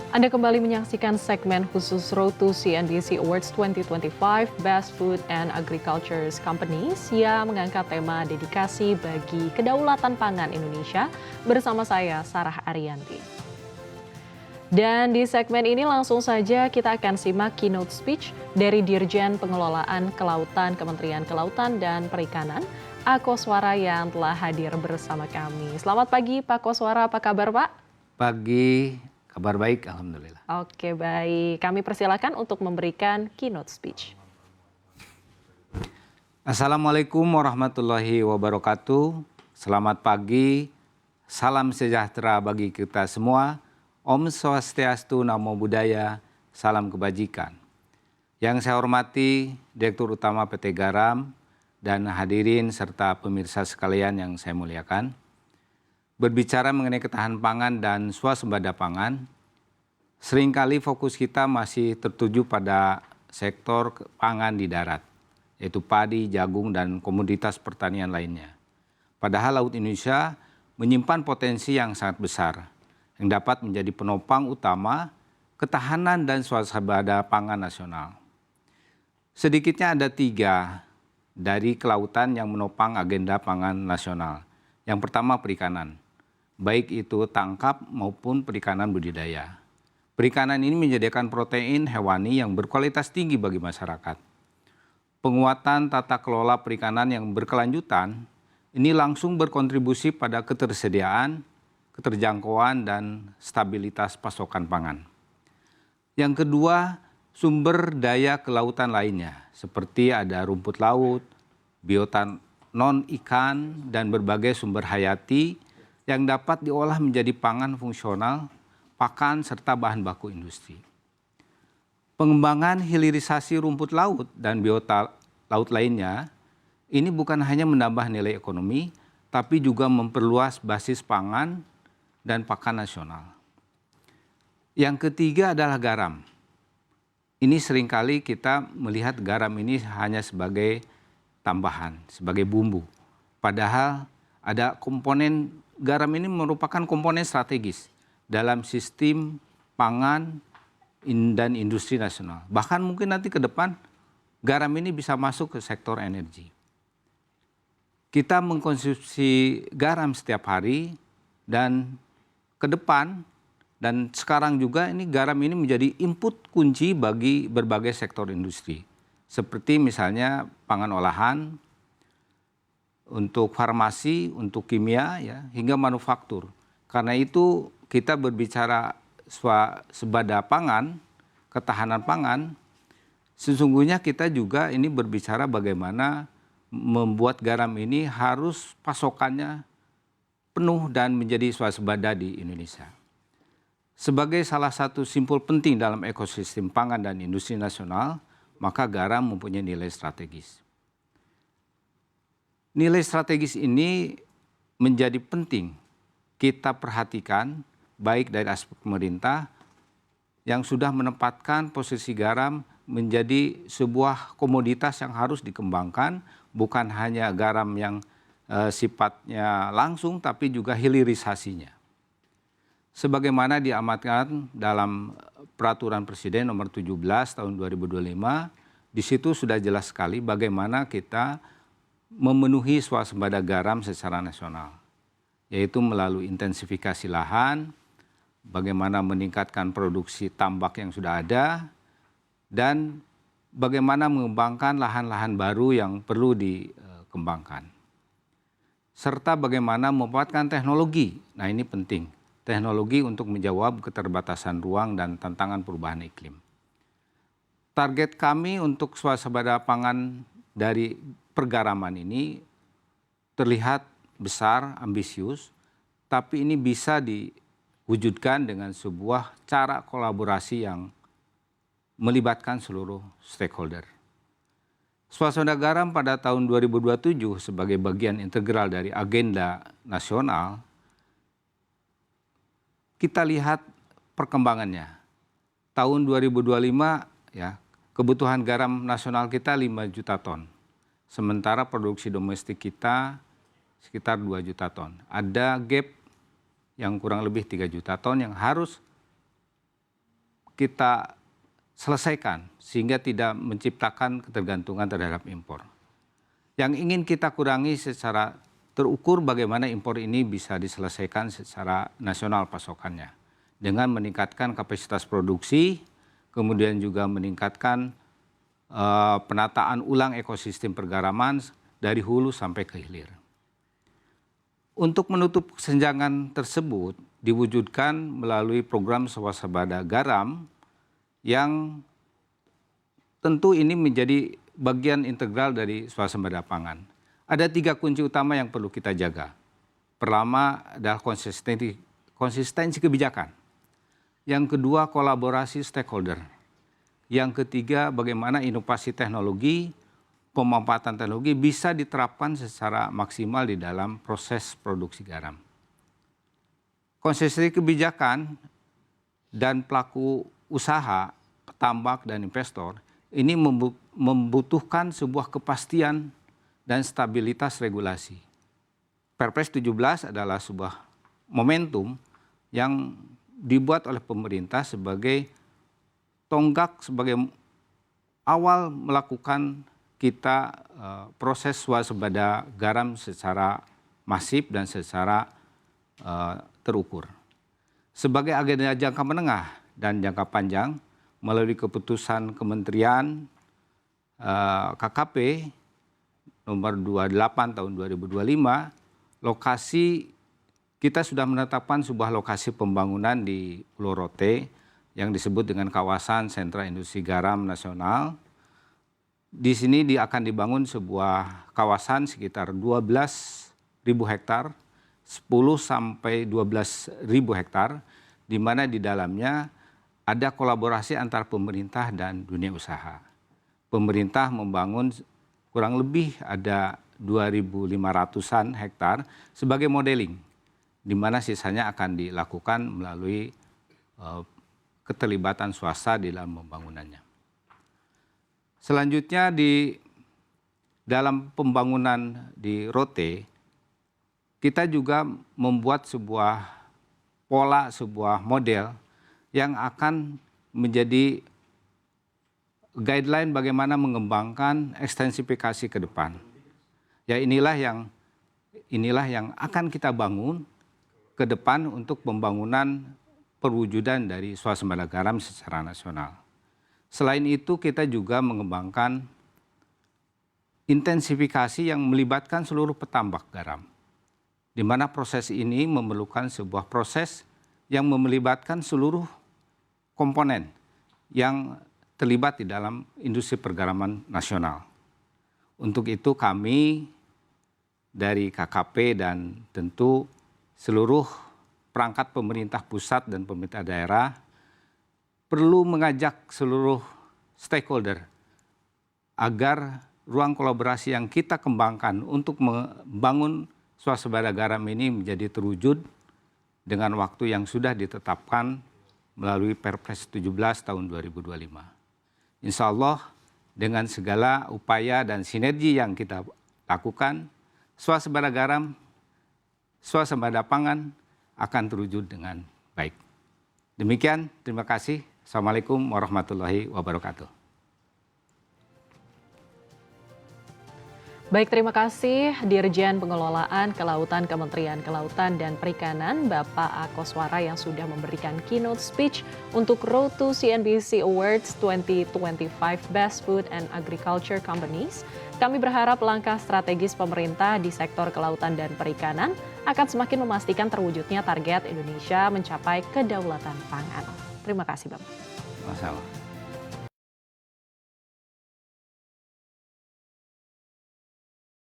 Anda kembali menyaksikan segmen khusus Road to CNBC Awards 2025 Best Food and Agriculture Companies yang mengangkat tema dedikasi bagi kedaulatan pangan Indonesia bersama saya, Sarah Ariyanti. Dan di segmen ini langsung saja kita akan simak keynote speech dari Dirjen Pengelolaan Kelautan Kementerian Kelautan dan Perikanan, Koswara yang telah hadir bersama kami. Selamat pagi Pak Koswara, apa kabar Pak? Pagi, kabar baik, alhamdulillah. Oke baik, kami persilakan untuk memberikan keynote speech. Assalamualaikum warahmatullahi wabarakatuh. Selamat pagi, salam sejahtera bagi kita semua. Om Swastiastu, Namo Buddhaya, salam kebajikan. Yang saya hormati Direktur Utama PT Garam dan hadirin serta pemirsa sekalian yang saya muliakan. Berbicara mengenai ketahanan pangan dan swasembada pangan, seringkali fokus kita masih tertuju pada sektor pangan di darat, yaitu padi, jagung, dan komoditas pertanian lainnya. Padahal Laut Indonesia menyimpan potensi yang sangat besar, yang dapat menjadi penopang utama ketahanan dan swasembada pangan nasional. Sedikitnya ada 3 dari kelautan yang menopang agenda pangan nasional. Yang pertama perikanan, baik itu tangkap maupun perikanan budidaya. Perikanan ini menyediakan protein hewani yang berkualitas tinggi bagi masyarakat. Penguatan tata kelola perikanan yang berkelanjutan ini langsung berkontribusi pada ketersediaan, keterjangkauan, dan stabilitas pasokan pangan. Yang kedua, sumber daya kelautan lainnya, seperti ada rumput laut, biota non-ikan, dan berbagai sumber hayati yang dapat diolah menjadi pangan fungsional, pakan, serta bahan baku industri. Pengembangan hilirisasi rumput laut dan biota laut lainnya, ini bukan hanya menambah nilai ekonomi, tapi juga memperluas basis pangan dan pakan nasional. Yang ketiga adalah garam. Ini seringkali kita melihat garam ini hanya sebagai tambahan, sebagai bumbu. Padahal ada komponen, garam ini merupakan komponen strategis dalam sistem pangan dan industri nasional. Bahkan mungkin nanti ke depan garam ini bisa masuk ke sektor energi. Kita mengkonsumsi garam setiap hari dan ke depan dan sekarang juga ini garam ini menjadi input kunci bagi berbagai sektor industri. Seperti misalnya pangan olahan, untuk farmasi, untuk kimia, ya, hingga manufaktur. Karena itu kita berbicara swasembada pangan, ketahanan pangan, sesungguhnya kita juga ini berbicara bagaimana membuat garam ini harus pasokannya penuh dan menjadi swasembada di Indonesia. Sebagai salah satu simpul penting dalam ekosistem pangan dan industri nasional, maka garam mempunyai nilai strategis. Nilai strategis ini menjadi penting kita perhatikan baik dari aspek pemerintah yang sudah menempatkan posisi garam menjadi sebuah komoditas yang harus dikembangkan, bukan hanya garam yang sifatnya langsung tapi juga hilirisasinya. Sebagaimana diamatkan dalam Peraturan Presiden Nomor 17 Tahun 2025, di situ sudah jelas sekali bagaimana kita memenuhi swasembada garam secara nasional, yaitu melalui intensifikasi lahan, bagaimana meningkatkan produksi tambak yang sudah ada, dan bagaimana mengembangkan lahan-lahan baru yang perlu dikembangkan. Serta bagaimana memanfaatkan teknologi, nah ini penting, teknologi untuk menjawab keterbatasan ruang dan tantangan perubahan iklim. Target kami untuk swasembada pangan dari pergaraman ini terlihat besar, ambisius, tapi ini bisa diwujudkan dengan sebuah cara kolaborasi yang melibatkan seluruh stakeholder. Swasembada garam pada tahun 2027 sebagai bagian integral dari agenda nasional, kita lihat perkembangannya. Tahun 2025 ya, kebutuhan garam nasional kita 5 juta ton. Sementara produksi domestik kita sekitar 2 juta ton. Ada gap yang kurang lebih 3 juta ton yang harus kita selesaikan sehingga tidak menciptakan ketergantungan terhadap impor. Yang ingin kita kurangi secara terukur bagaimana impor ini bisa diselesaikan secara nasional pasokannya dengan meningkatkan kapasitas produksi, kemudian juga meningkatkan penataan ulang ekosistem pergaraman dari hulu sampai ke hilir. Untuk menutup kesenjangan tersebut diwujudkan melalui program swasembada garam yang tentu ini menjadi bagian integral dari swasembada pangan. Ada 3 kunci utama yang perlu kita jaga. Pertama adalah konsistensi kebijakan. Yang kedua, kolaborasi stakeholder. Yang ketiga, bagaimana inovasi teknologi, pemanfaatan teknologi bisa diterapkan secara maksimal di dalam proses produksi garam. Konsistensi kebijakan dan pelaku usaha, petambak dan investor ini membutuhkan sebuah kepastian dan stabilitas regulasi. Perpres 17 adalah sebuah momentum yang dibuat oleh pemerintah sebagai tonggak, sebagai awal melakukan kita proses swasembada garam secara masif dan secara terukur. Sebagai agenda jangka menengah dan jangka panjang, melalui keputusan Kementerian KKP nomor 28 tahun 2025, lokasi kita sudah menetapkan sebuah lokasi pembangunan di Pulau Rote yang disebut dengan kawasan sentra industri garam nasional. Di sini akan dibangun sebuah kawasan sekitar 12.000 hektar, 10 sampai 12.000 hektar, di mana di dalamnya ada kolaborasi antar pemerintah dan dunia usaha. Pemerintah membangun kurang lebih ada 2.500-an hektar sebagai modeling, di mana sisanya akan dilakukan melalui keterlibatan swasta di dalam pembangunannya. Selanjutnya di dalam pembangunan di Rote, kita juga membuat sebuah pola, sebuah model yang akan menjadi guideline bagaimana mengembangkan ekstensifikasi ke depan. Ya inilah yang akan kita bangun ke depan untuk pembangunan perwujudan dari swasembada garam secara nasional. Selain itu kita juga mengembangkan intensifikasi yang melibatkan seluruh petambak garam, di mana proses ini memerlukan sebuah proses yang melibatkan seluruh komponen yang terlibat di dalam industri pergaraman nasional. Untuk itu kami dari KKP dan tentu seluruh perangkat pemerintah pusat dan pemerintah daerah perlu mengajak seluruh stakeholder agar ruang kolaborasi yang kita kembangkan untuk membangun swasembada garam ini menjadi terwujud dengan waktu yang sudah ditetapkan melalui Perpres 17 tahun 2025. Insya Allah dengan segala upaya dan sinergi yang kita lakukan, swasembada garam, swasembada pangan akan terwujud dengan baik. Demikian, terima kasih. Assalamualaikum warahmatullahi wabarakatuh. Baik, terima kasih Dirjen Pengelolaan Kelautan Kementerian Kelautan dan Perikanan, Bapak Akoswara yang sudah memberikan keynote speech untuk Road to CNBC Awards 2025 Best Food and Agriculture Companies. Kami berharap langkah strategis pemerintah di sektor kelautan dan perikanan akan semakin memastikan terwujudnya target Indonesia mencapai kedaulatan pangan. Terima kasih, Bapak. Masalah.